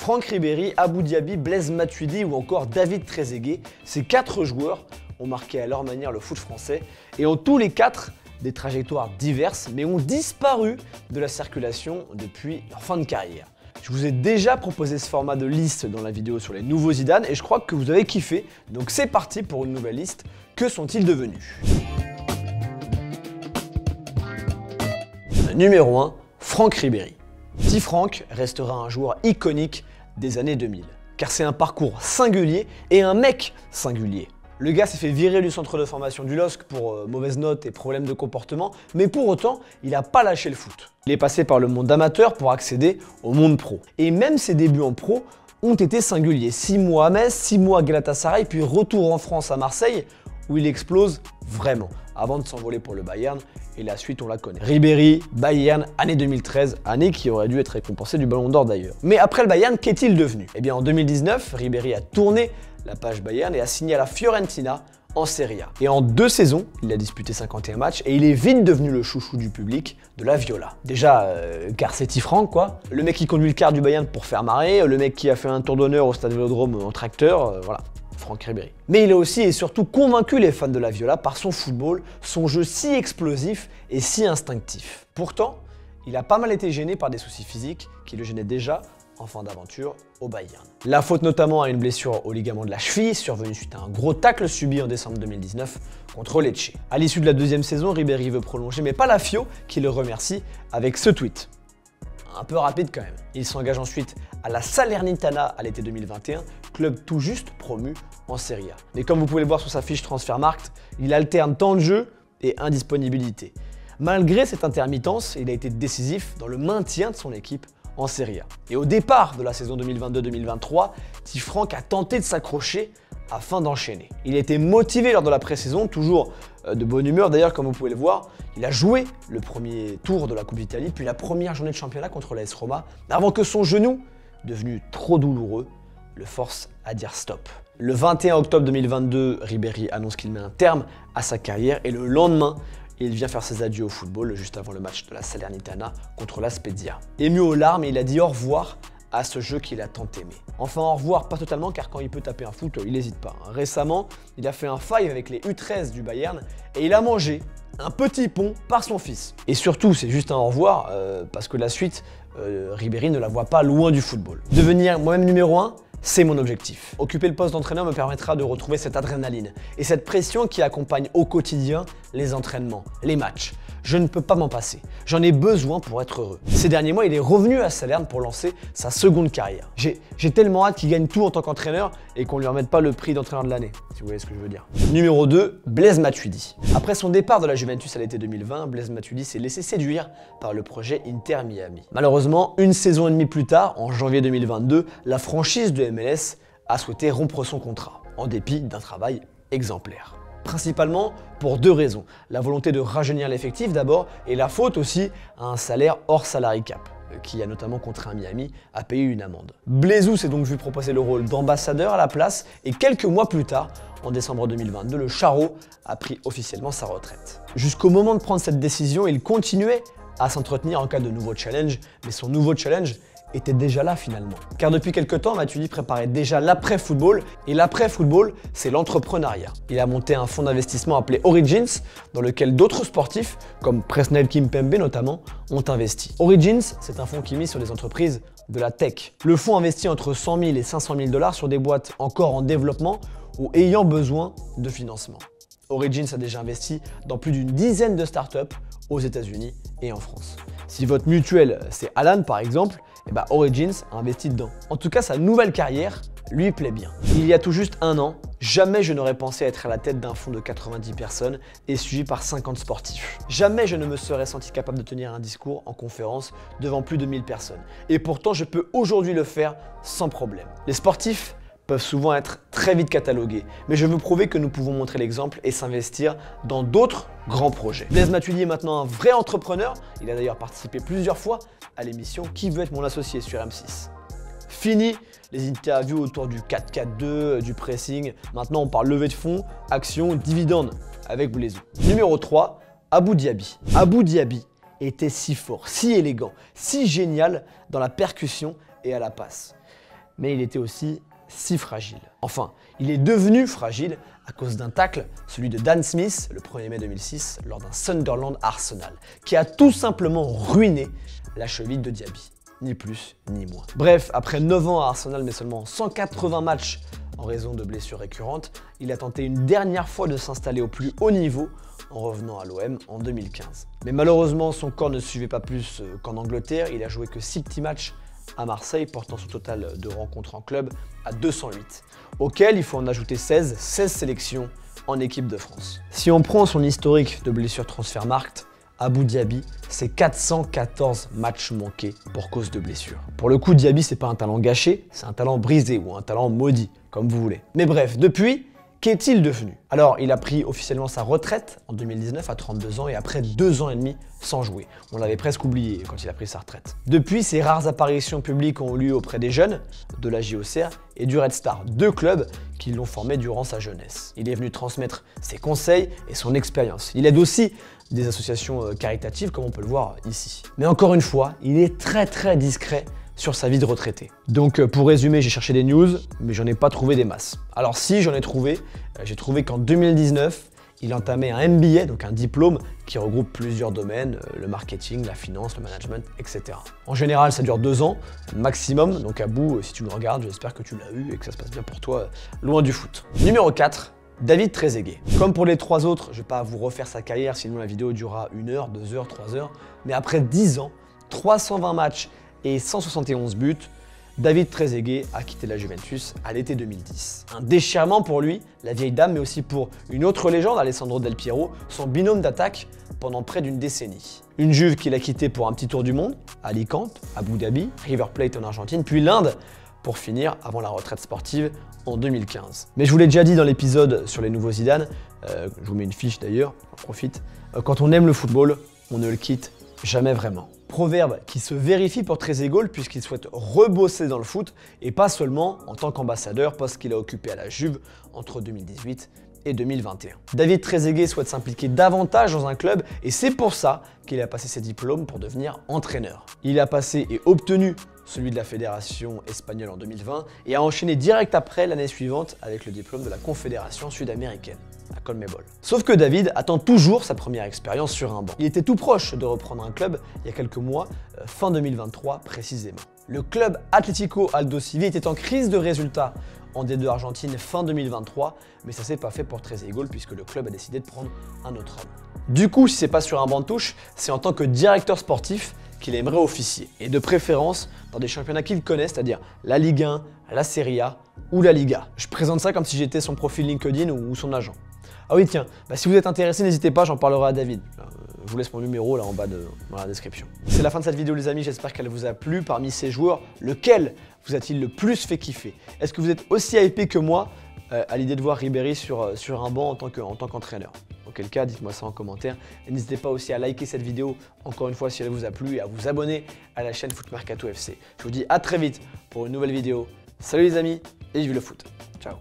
Franck Ribéry, Abou Diaby, Blaise Matuidi ou encore David Trezeguet, ces 4 joueurs ont marqué à leur manière le foot français et ont tous les 4 des trajectoires diverses mais ont disparu de la circulation depuis leur fin de carrière. Je vous ai déjà proposé ce format de liste dans la vidéo sur les nouveaux Zidane et je crois que vous avez kiffé, donc c'est parti pour une nouvelle liste. Que sont-ils devenus? Numéro 1, Franck Ribéry. Petit Franck restera un joueur iconique des années 2000, car c'est un parcours singulier et un mec singulier. Le gars s'est fait virer du centre de formation du LOSC pour mauvaises notes et problèmes de comportement, mais pour autant, il n'a pas lâché le foot. Il est passé par le monde amateur pour accéder au monde pro. Et même ses débuts en pro ont été singuliers. 6 mois à Metz, 6 mois à Galatasaray, puis retour en France à Marseille, où il explose vraiment, avant de s'envoler pour le Bayern, et la suite on la connaît. Ribéry, Bayern, année 2013, année qui aurait dû être récompensée du Ballon d'Or d'ailleurs. Mais après le Bayern, qu'est-il devenu? Eh bien en 2019, Ribéry a tourné la page Bayern et a signé à la Fiorentina en Serie A. Et en 2 saisons, il a disputé 51 matchs et il est vite devenu le chouchou du public de la Viola. Déjà, car c'est petit Franck quoi. Le mec qui conduit le car du Bayern pour faire marrer, le mec qui a fait un tour d'honneur au stade Vélodrome en tracteur, voilà. Franck Ribéry. Mais il a aussi et surtout convaincu les fans de la Viola par son football, son jeu si explosif et si instinctif. Pourtant, il a pas mal été gêné par des soucis physiques qui le gênaient déjà en fin d'aventure au Bayern. La faute notamment à une blessure au ligament de la cheville survenue suite à un gros tacle subi en décembre 2019 contre Lecce. À l'issue de la 2e saison, Ribéry veut prolonger, mais pas la Fio qui le remercie avec ce tweet. Un peu rapide quand même. Il s'engage ensuite à la Salernitana à l'été 2021, club tout juste promu en Serie A. Mais comme vous pouvez le voir sur sa fiche Transfermarkt, il alterne temps de jeu et indisponibilité. Malgré cette intermittence, il a été décisif dans le maintien de son équipe en Serie A. Et au départ de la saison 2022-2023, Petit Franck a tenté de s'accrocher afin d'enchaîner. Il a été motivé lors de la pré-saison, toujours de bonne humeur d'ailleurs comme vous pouvez le voir. Il a joué le premier tour de la Coupe d'Italie, puis la première journée de championnat contre l'AS Roma, avant que son genou, devenu trop douloureux, le force à dire stop. Le 21 octobre 2022, Ribéry annonce qu'il met un terme à sa carrière et le lendemain, il vient faire ses adieux au football juste avant le match de la Salernitana contre la Spezia. Ému aux larmes, il a dit au revoir à ce jeu qu'il a tant aimé. Enfin au revoir, pas totalement, car quand il peut taper un foot, il n'hésite pas. Récemment, il a fait un five avec les U13 du Bayern et il a mangé un petit pont par son fils. Et surtout, c'est juste un au revoir, parce que la suite, Ribéry ne la voit pas loin du football. Devenir moi-même numéro 1, c'est mon objectif. Occuper le poste d'entraîneur me permettra de retrouver cette adrénaline et cette pression qui accompagne au quotidien les entraînements, les matchs. Je ne peux pas m'en passer. J'en ai besoin pour être heureux. Ces derniers mois, il est revenu à Salerne pour lancer sa seconde carrière. J'ai tellement hâte qu'il gagne tout en tant qu'entraîneur et qu'on lui remette pas le prix d'entraîneur de l'année, si vous voyez ce que je veux dire. Numéro 2, Blaise Matuidi. Après son départ de la Juventus à l'été 2020, Blaise Matuidi s'est laissé séduire par le projet Inter Miami. Malheureusement, une saison et demie plus tard, en janvier 2022, la franchise de MLS a souhaité rompre son contrat, en dépit d'un travail exemplaire. Principalement pour 2 raisons. La volonté de rajeunir l'effectif d'abord et la faute aussi à un salaire hors salary cap, qui a notamment contraint Miami à payer une amende. Blaisou s'est donc vu proposer le rôle d'ambassadeur à la place et quelques mois plus tard, en décembre 2022, le Charrot a pris officiellement sa retraite. Jusqu'au moment de prendre cette décision, il continuait à s'entretenir en cas de nouveau challenge, mais son nouveau challenge était déjà là finalement. Car depuis quelques temps, Matuidi préparait déjà l'après-football, et l'après-football, c'est l'entrepreneuriat. Il a monté un fonds d'investissement appelé Origins, dans lequel d'autres sportifs, comme Presnel Kimpembe notamment, ont investi. Origins, c'est un fonds qui mise sur des entreprises de la tech. Le fonds investit entre 100 000 et 500 000 $ sur des boîtes encore en développement ou ayant besoin de financement. Origins a déjà investi dans plus d'une dizaine de startups aux États-Unis et en France. Si votre mutuelle, c'est Alan par exemple, et bah Origins a investi dedans. En tout cas, sa nouvelle carrière lui plaît bien. Il y a tout juste 1 an, jamais je n'aurais pensé être à la tête d'un fonds de 90 personnes et suivi par 50 sportifs. Jamais je ne me serais senti capable de tenir un discours en conférence devant plus de 1000 personnes. Et pourtant, je peux aujourd'hui le faire sans problème. Les sportifs peuvent souvent être très vite catalogués, mais je veux prouver que nous pouvons montrer l'exemple et s'investir dans d'autres grands projets. Blaise Matuidi est maintenant un vrai entrepreneur, il a d'ailleurs participé plusieurs fois à l'émission Qui veut être mon associé sur M6. Fini les interviews autour du 4-4-2, du pressing, maintenant on parle levée de fonds, action, dividende avec Blaisou. Numéro 3, Abou Diaby. Abou Diaby était si fort, si élégant, si génial dans la percussion et à la passe. mais il était aussi si fragile. Enfin, il est devenu fragile à cause d'un tacle, celui de Dan Smith, le 1er mai 2006, lors d'un Sunderland Arsenal, qui a tout simplement ruiné la cheville de Diaby. Ni plus, ni moins. Bref, après 9 ans à Arsenal, mais seulement 180 matchs en raison de blessures récurrentes, il a tenté une dernière fois de s'installer au plus haut niveau en revenant à l'OM en 2015. Mais malheureusement, son corps ne suivait pas plus qu'en Angleterre. Il a joué que 6 petits matchs à Marseille, portant son total de rencontres en club à 208, auquel il faut en ajouter 16 sélections en équipe de France. Si on prend son historique de blessures Transfermarkt, Abou Diaby, c'est 414 matchs manqués pour cause de blessure. Pour le coup, Diaby, c'est pas un talent gâché, c'est un talent brisé ou un talent maudit, comme vous voulez. Mais bref, depuis, qu'est-il devenu? Alors, il a pris officiellement sa retraite en 2019 à 32 ans et après 2 ans et demi sans jouer. On l'avait presque oublié quand il a pris sa retraite. Depuis, ses rares apparitions publiques ont eu lieu auprès des jeunes, de la JOCR et du Red Star, 2 clubs qui l'ont formé durant sa jeunesse. Il est venu transmettre ses conseils et son expérience. Il aide aussi des associations caritatives comme on peut le voir ici. Mais encore une fois, il est très discret sur sa vie de retraité. Donc pour résumer, j'ai cherché des news, mais j'en ai pas trouvé des masses. Alors si j'en ai trouvé, j'ai trouvé qu'en 2019, il entamait un MBA, donc un diplôme qui regroupe plusieurs domaines, le marketing, la finance, le management, etc. En général, ça dure 2 ans maximum, donc à bout, si tu me regardes, j'espère que tu l'as eu et que ça se passe bien pour toi, loin du foot. Numéro 4. David Trezeguet. Comme pour les 3 autres, je ne vais pas vous refaire sa carrière, sinon la vidéo durera 1 heure, 2 heures, 3 heures. Mais après 10 ans, 320 matchs et 171 buts, David Trezeguet a quitté la Juventus à l'été 2010. Un déchirement pour lui, la vieille dame, mais aussi pour une autre légende, Alessandro Del Piero, son binôme d'attaque pendant près d'une décennie. Une Juve qu'il a quittée pour un petit tour du monde, Alicante, Abu Dhabi, River Plate en Argentine, puis l'Inde, pour finir avant la retraite sportive en 2015. Mais je vous l'ai déjà dit dans l'épisode sur les nouveaux Zidane, je vous mets une fiche d'ailleurs, j'en profite, quand on aime le football, on ne le quitte jamais vraiment. Proverbe qui se vérifie pour Trezeguet puisqu'il souhaite rebosser dans le foot et pas seulement en tant qu'ambassadeur, poste qu'il a occupé à la Juve entre 2018 et 2021. David Trezeguet souhaite s'impliquer davantage dans un club et c'est pour ça qu'il a passé ses diplômes pour devenir entraîneur. Il a passé et obtenu celui de la Fédération espagnole en 2020 et a enchaîné direct après l'année suivante avec le diplôme de la Confédération sud-américaine, la CONMEBOL. Sauf que David attend toujours sa première expérience sur un banc. Il était tout proche de reprendre un club il y a quelques mois, fin 2023 précisément. Le club Atlético Aldosivi était en crise de résultats en D2 Argentine fin 2023, mais ça s'est pas fait pour Trezeguet puisque le club a décidé de prendre un autre homme. Du coup, si c'est pas sur un banc de touche, c'est en tant que directeur sportif qu'il aimerait officier, et de préférence dans des championnats qu'il connaît, c'est-à-dire la Ligue 1, la Serie A ou la Liga. Je présente ça comme si j'étais son profil LinkedIn ou son agent. Ah oui tiens, si vous êtes intéressé, n'hésitez pas, j'en parlerai à David. Je vous laisse mon numéro là en bas dans la description. C'est la fin de cette vidéo les amis, j'espère qu'elle vous a plu. Parmi ces joueurs, lequel vous a-t-il le plus fait kiffer? Est-ce que vous êtes aussi hypé que moi à l'idée de voir Ribéry sur un banc en tant qu'entraîneur? Auquel cas, dites-moi ça en commentaire. Et n'hésitez pas aussi à liker cette vidéo, encore une fois, si elle vous a plu, et à vous abonner à la chaîne Foot Mercato FC. Je vous dis à très vite pour une nouvelle vidéo. Salut les amis, et vive le foot. Ciao.